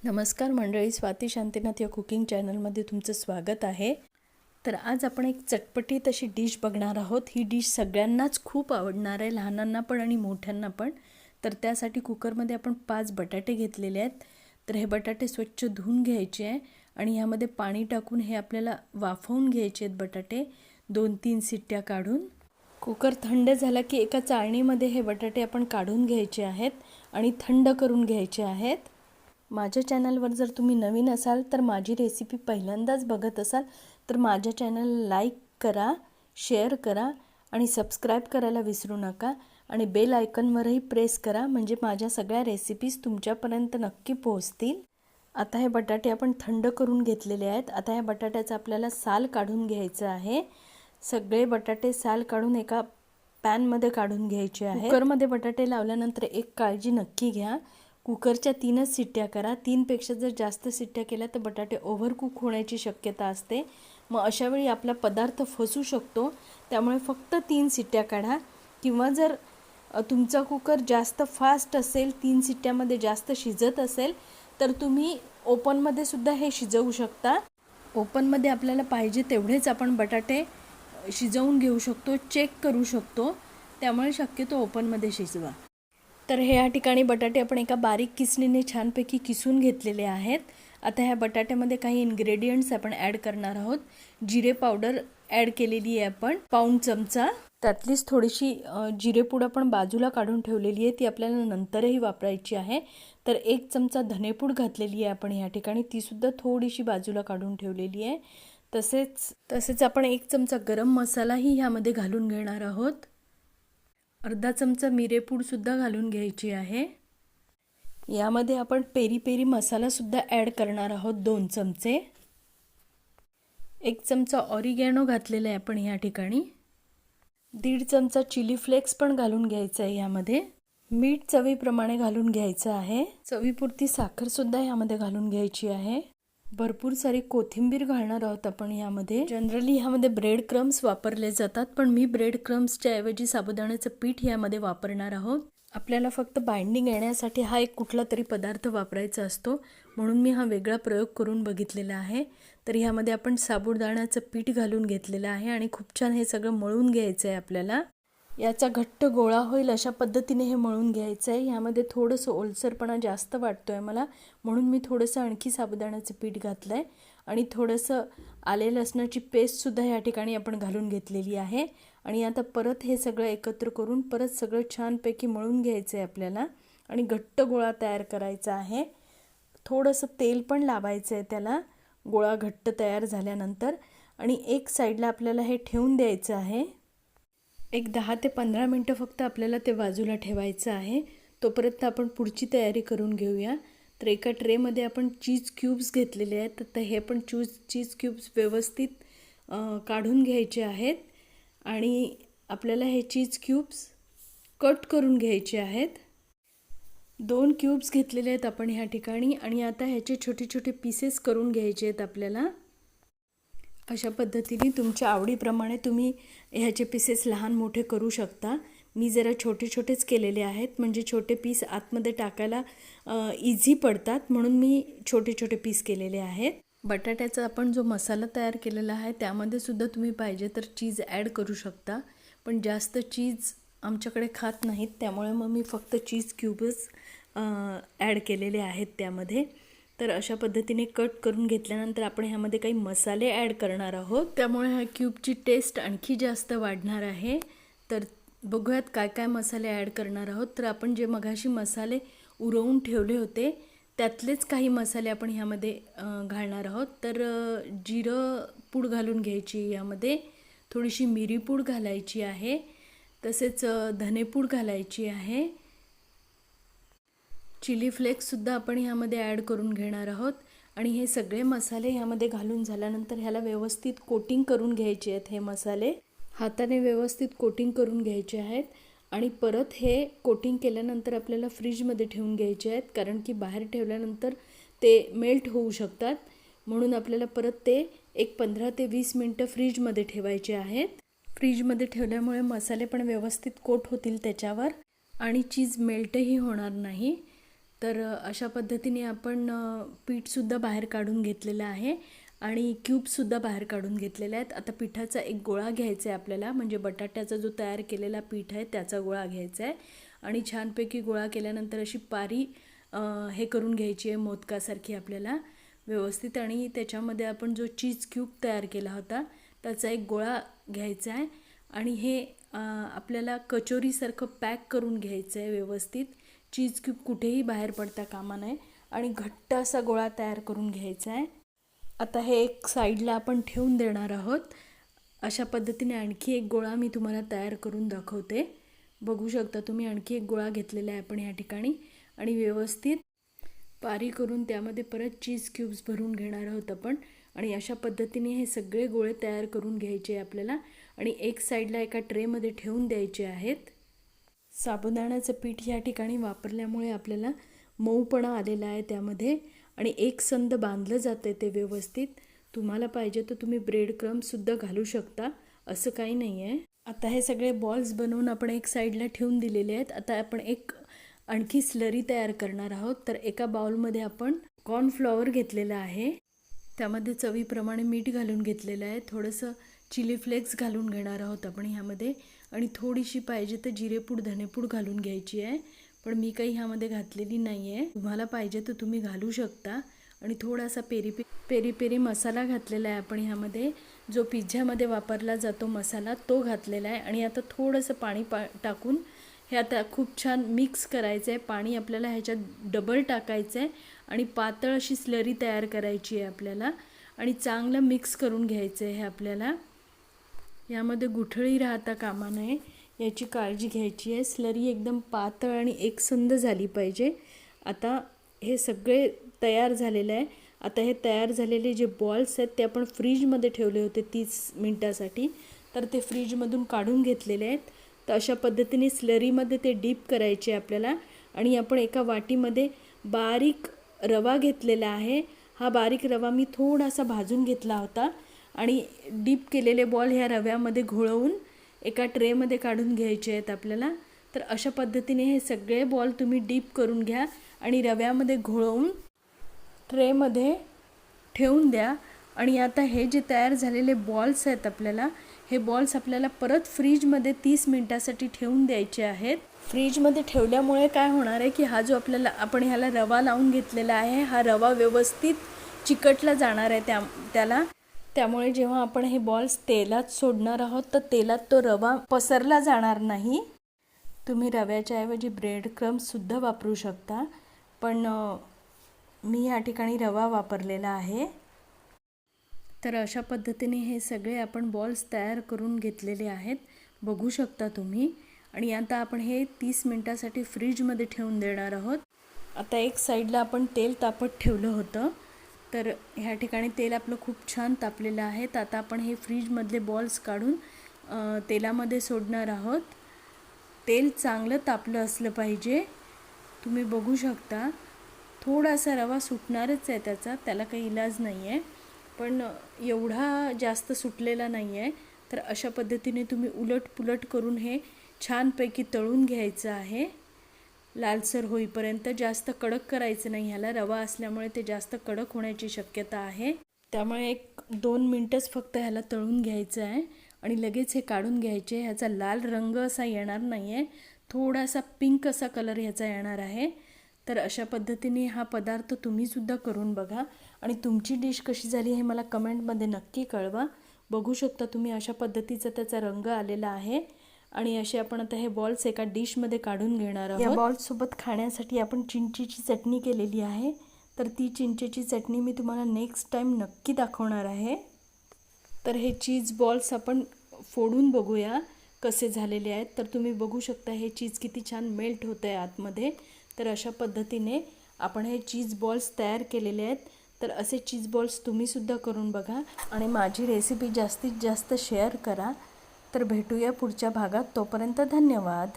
नमस्कार मंडळी, स्वाती शांतीनाथ या कुकिंग चॅनलमध्ये तुमचं स्वागत आहे। तर आज आपण एक चटपटीत अशी डिश बघणार आहोत। ही डिश सगळ्यांनाच खूप आवडणार आहे, लहानांना पण आणि मोठ्यांना पण। तर त्यासाठी कुकरमध्ये आपण 5 बटाटे घेतलेले आहेत। तर हे बटाटे स्वच्छ धुवून घ्यायचे आहे आणि ह्यामध्ये पाणी टाकून हे आपल्याला वाफवून घ्यायचे आहेत बटाटे 2-3 शिट्ट्या काढून। कुकर थंड झाला की एका चाळणीमध्ये हे बटाटे आपण काढून घ्यायचे आहेत आणि थंड करून घ्यायचे आहेत। माझ्या चॅनलवर जर तुम्ही नवीन असाल तर माझी रेसिपी पहिल्यांदाच बघत असाल तर माझ्या चॅनलला लाईक करा, शेअर करा आणि सबस्क्राईब करायला विसरू नका आणि बेल आयकॉनवरही प्रेस करा, म्हणजे माझ्या सगळ्या रेसिपीज तुमच्यापर्यंत नक्की पोहोचतील। आता हे बटाटे आपण थंड करून घेतलेले आहेत। आता या बटाट्याचा आपल्याला साल काढून घ्यायचं आहे। सगळे बटाटे साल काढून एका पॅनमध्ये काढून घ्यायचे आहे। कुकरमध्ये बटाटे लावल्यानंतर एक काळजी नक्की घ्या, कुकरच्या 3च शिट्ट्या करा। 3 पेक्षा जर जास्त शिट्ट्या केल्या तर बटाटे ओव्हरकुक होण्याची शक्यता असते, मग अशा वेळी आपला पदार्थ फसू शकतो। त्यामुळे फक्त 3 शिट्ट्या काढा, किंवा जर तुमचा कुकर जास्त फास्ट असेल, 3 शिट्ट्यामध्ये जास्त शिजत असेल तर तुम्ही ओपनमध्ये सुद्धा हे शिजवू शकता। ओपनमध्ये आपल्याला पाहिजे तेवढेच आपण बटाटे शिजवून घेऊ शकतो, चेक करू शकतो, त्यामुळे शक्यतो ओपनमध्ये शिजवा। तर ह्या ठिकाणी बटाटे आपण एका बारीक किसणीने छानपैकी किसून घेतलेले आहेत। आता ह्या बटाट्यामध्ये काही इन्ग्रेडियंट्स आपण ॲड करणार आहोत। जिरे पावडर ॲड केलेली आहे आपण पाऊण चमचा, त्यातलीच थोडीशी जिरेपूड आपण बाजूला काढून ठेवलेली आहे, ती आपल्याला नंतरही वापरायची आहे। तर 1 चमचा धनेपूड घातलेली आहे आपण ह्या ठिकाणी, ती सुद्धा थोडीशी बाजूला काढून ठेवलेली आहे। तसेच आपण 1 चमचा गरम मसालाही ह्यामध्ये घालून घेणार आहोत। अर्धा चमचा मिरेपूड सुद्धा घालून घ्यायची आहे। यामध्ये आपण पेरी पेरी मसाला सुद्धा ॲड करणार आहोत 2 चमचे। 1 चमचा ऑरिगॅनो घातलेला आहे आपण ह्या ठिकाणी। 1.5 चमचा चिली फ्लेक्स पण घालून घ्यायचं आहे यामध्ये। मीठ चवीप्रमाणे घालून घ्यायचं आहे। चवीपुरती साखर सुद्धा यामध्ये घालून घ्यायची आहे। भरपूर सारी कोथिंबीर घालणार आहोत आपण यामध्ये। जनरली ह्यामध्ये ब्रेड क्रम्स वापरले जातात, पण मी ब्रेड क्रम्सच्या ऐवजी साबुदाण्याचं पीठ यामध्ये वापरणार आहोत। आपल्याला फक्त बाइंडिंग येण्यासाठी हा एक कुठला तरी पदार्थ वापरायचा असतो, म्हणून मी हा वेगळा प्रयोग करून बघितलेला आहे। तर ह्यामध्ये आपण साबुदाण्याचं पीठ घालून घेतलेलं आहे आणि खूप छान हे सगळं मळून घ्यायचं आहे आपल्याला। याचा घट्ट गोळा होईल अशा पद्धतीने हे मळून घ्यायचं आहे। यामध्ये थोडंसं ओलसरपणा जास्त वाटतोय मला, म्हणून मी थोडंसं आणखी साबुदाण्याचं पीठ घातलं आहे आणि थोडंसं आले लसणाची पेस्टसुद्धा या ठिकाणी आपण घालून घेतलेली आहे। आणि आता परत हे सगळं एकत्र करून परत सगळं छानपैकी मळून घ्यायचं आहे आपल्याला आणि घट्ट गोळा तयार करायचा आहे। थोडंसं तेल पण लावायचं आहे त्याला गोळा घट्ट तयार झाल्यानंतर, आणि एक साईडला आपल्याला हे ठेवून द्यायचं आहे। एक 10 ते 15 मिनटं फक्त आपल्याला ते बाजूला ठेवायचं आहे। तोपर्यंत आपण पुढची तयारी करून घेऊया। तर एका ट्रेमध्ये आपण चीज क्यूब्स घेतलेले आहेत, तर हे पण चीज क्यूब्स व्यवस्थित काढून घ्यायचे आहेत आणि आपल्याला हे चीज क्यूब्स कट करून घ्यायचे आहेत। 2 क्यूब्स घेतलेले आहेत आपण ह्या ठिकाणी आणि आता ह्याचे छोटे छोटे पीसेस करून घ्यायचे आहेत आपल्याला। अशा पद्धतीने तुमच्या आवडीप्रमाणे तुम्ही ह्याचे पीसेस लहान मोठे करू शकता। मी जरा छोटे छोटेच केलेले आहेत, म्हणजे छोटे पीस आतमध्ये टाकायला इझी पडतात, म्हणून मी छोटे छोटे पीस केलेले आहेत। बटाट्याचा आपण जो मसाला तयार केलेला आहे त्यामध्ये सुद्धा तुम्ही पाहिजे तर चीज ॲड करू शकता, पण जास्त चीज आमच्याकडे खात नाहीत, त्यामुळे मग मी फक्त चीज क्यूब्स ॲड केलेले आहेत त्यामध्ये। तर अशा पद्धतीने कट करून घेतल्यानंतर आपण ह्यामध्ये काही मसाले ॲड करणार आहोत, त्यामुळे ह्या क्यूबची टेस्ट आणखी जास्त वाढणार आहे। तर बघूयात काय काय मसाले ॲड करणार आहोत। तर आपण जे मगाशी मसाले उरवून ठेवले होते त्यातलेच काही मसाले आपण ह्यामध्ये घालणार आहोत। तर जिरं पूड घालून घ्यायची, यामध्ये थोडीशी मिरीपूड घालायची आहे, तसेच धनेपूड घालायची आहे। चिली फ्लेक्ससुद्धा आपण ह्यामध्ये ॲड करून घेणार आहोत आणि हे सगळे मसाले ह्यामध्ये घालून झाल्यानंतर ह्याला व्यवस्थित कोटिंग करून घ्यायचे आहेत। हे मसाले हाताने व्यवस्थित कोटिंग करून घ्यायचे आहेत आणि परत हे कोटिंग केल्यानंतर आपल्याला फ्रीजमध्ये ठेवून घ्यायचे आहेत, कारण की बाहेर ठेवल्यानंतर ते मेल्ट होऊ शकतात, म्हणून आपल्याला परत ते एक 15 ते 20 मिनटं फ्रीजमध्ये ठेवायचे आहेत। फ्रीजमध्ये ठेवल्यामुळे मसाले पण व्यवस्थित कोट होतील त्याच्यावर आणि चीज मेल्टही होणार नाही। तर अशा पद्धतीने आपण पीठसुद्धा बाहेर काढून घेतलेलं आहे आणि क्यूबसुद्धा बाहेर काढून घेतलेले आहेत. आता पिठाचा एक गोळा घ्यायचा आहे आपल्याला, म्हणजे बटाट्याचा जो तयार केलेला पीठ आहे त्याचा गोळा घ्यायचा आहे आणि छानपैकी गोळा केल्यानंतर अशी पारी हे करून घ्यायची आहे मोदकासारखी आपल्याला व्यवस्थित. आणि त्याच्यामध्ये आपण जो चीज क्यूब तयार केला होता त्याचा एक गोळा घ्यायचा आहे आणि हे आपल्याला कचोरीसारखं पॅक करून घ्यायचं आहे व्यवस्थित. चीज क्यूब कुठेही बाहेर पडता कामा नये आणि घट्ट असा गोळा तयार करून घ्यायचा आहे. आता हे एक साईडला आपण ठेवून देणार आहोत. अशा पद्धतीने आणखी एक गोळा मी तुम्हाला तयार करून दाखवते. बघू शकता तुम्ही, आणखी एक गोळा घेतलेला आहे आपण या ठिकाणी आणि व्यवस्थित पारी करून त्यामध्ये परत चीज क्यूब्स भरून घेणार आहोत आपण. आणि अशा पद्धतीने हे सगळे गोळे तयार करून घ्यायचे आपल्याला आणि एक साईडला एका ट्रेमध्ये ठेवून द्यायचे आहेत. साबुदाण्याचं पीठ या ठिकाणी वापरल्यामुळे आपल्याला मऊपणा आलेला आहे त्यामध्ये आणि एक संद बांधलं जातं ते व्यवस्थित. तुम्हाला पाहिजे तर तुम्ही ब्रेड क्रम्ससुद्धा घालू शकता, असं काही नाही आहे. आता हे सगळे बॉल्स बनवून आपण एक साईडला ठेवून दिलेले आहेत. आता आपण एक आणखी स्लरी तयार करणार आहोत. तर एका बाउलमध्ये आपण कॉर्नफ्लॉवर घेतलेलं आहे, त्यामध्ये चवीप्रमाणे मीठ घालून घेतलेलं आहे, थोडंसं चिली फ्लेक्स घालून घेणार आहोत आपण ह्यामध्ये आणि थोडीशी पाहिजे तर जिरेपूड धनेपूड घालून घ्यायची आहे, पण मी काही ह्यामध्ये घातलेली नाही आहे. तुम्हाला पाहिजे तर तुम्ही घालू शकता. आणि थोडासा पेरी पेरी मसाला घातलेला आहे आपण ह्यामध्ये, जो पिझ्झामध्ये वापरला जातो मसाला तो घातलेला आहे. आणि आता थोडंसं पाणी टाकून हे आता खूप छान मिक्स करायचं आहे. पाणी आपल्याला ह्याच्यात डबल टाकायचं आहे आणि पातळ अशी स्लरी तयार करायची आहे आपल्याला आणि चांगलं मिक्स करून घ्यायचं आहे हे आपल्याला. यामध्ये गुठळी राहता कामा नये याची काळजी घ्यायची आहे. स्लरी एकदम पातळ आणि एकसंध झाली पाहिजे. आता हे सगळे तयार झालेलं आहे. आता हे तयार झालेले जे बॉल्स आहेत ते आपण फ्रीजमध्ये ठेवले होते 30 मिनटासाठी, तर ते फ्रीजमधून काढून घेतलेले आहेत. तर अशा पद्धतीने स्लरीमध्ये ते डीप करायचे आपल्याला. आणि आपण एका वाटीमध्ये बारीक रवा घेतलेला आहे. हा बारीक रवा मी थोडासा भाजून घेतला होता आणि डीप केलेले बॉल ह्या रव्यामध्ये घोळवून एका ट्रेमध्ये काढून घ्यायचे आहेत आपल्याला. तर अशा पद्धतीने हे सगळे बॉल तुम्ही डीप करून घ्या आणि रव्यामध्ये घोळवून ट्रेमध्ये ठेवून द्या. आणि आता हे जे तयार झालेले बॉल्स आहेत आपल्याला, हे बॉल्स आपल्याला परत फ्रीजमध्ये 30 मिनटासाठी ठेवून द्यायचे आहेत. फ्रीजमध्ये ठेवल्यामुळे काय होणार आहे की हा जो आपण ह्याला रवा लावून घेतलेला आहे, हा रवा व्यवस्थित चिकटला जाणार आहे त्यामुळे जेव्हा आपण हे बॉल्स तेलात सोडणार आहोत तर तेलात तो रवा पसरला जाणार नाही. तुम्ही रव्याच्या ऐवजी ब्रेड क्रम्ससुद्धा वापरू शकता, पण मी या ठिकाणी रवा वापरलेला आहे. तर अशा पद्धतीने हे सगळे आपण बॉल्स तयार करून घेतलेले आहेत, बघू शकता तुम्ही. आणि आता आपण हे 30 मिनटासाठी फ्रीजमध्ये ठेवून देणार आहोत. आता एक साईडला आपण तेल तापत ठेवलं होतं, तर ह्या ठिकाणी तेल आपलं खूप छान तापलेलं आहे. तर आता आपण हे फ्रीजमधले बॉल्स काढून तेलामध्ये सोडणार आहोत. तेल चांगलं तापलं असलं पाहिजे. तुम्ही बघू शकता थोडासा रवा सुटणारच आहे, त्याला काही इलाज नाही आहे, पण एवढा जास्त सुटलेला नाही आहे. तर अशा पद्धतीने तुम्ही उलट पुलट करून हे छानपैकी तळून घ्यायचं आहे लालसर होईपर्यंत. जास्त कडक करायचं नाही, ह्याला रवा असल्यामुळे ते जास्त कडक होण्याची शक्यता आहे. त्यामुळे 1-2 मिनटंच फक्त ह्याला तळून घ्यायचं आहे आणि लगेच हे काढून घ्यायचे. ह्याचा लाल रंग असा येणार नाही आहे, थोडासा पिंक असा कलर ह्याचा येणार आहे. तर अशा पद्धतीने हा पदार्थ तुम्हीसुद्धा करून बघा आणि तुमची डिश कशी झाली हे मला कमेंटमध्ये नक्की कळवा. बघू शकता तुम्ही अशा पद्धतीचा त्याचा रंग आलेला आहे. आणि असे आपण आता हे बॉल्स एका डिशमध्ये काढून घेणार आहोत. या बॉल्ससोबत खाण्यासाठी आपण चिंचेची चटणी केलेली आहे, तर ती चिंचेची चटणी मी तुम्हाला नेक्स्ट टाईम नक्की दाखवणार आहे. तर हे चीज बॉल्स आपण फोडून बघूया कसे झालेले आहेत. तर तुम्ही बघू शकता हे चीज किती छान मेल्ट होतं आहे आतमध्ये. तर अशा पद्धतीने आपण हे चीज बॉल्स तयार केलेले आहेत. तर असे चीज बॉल्स तुम्हीसुद्धा करून बघा आणि माझी रेसिपी जास्तीत जास्त शेअर करा. तर भेटूया पुढच्या भागात. तोपर्यंत धन्यवाद.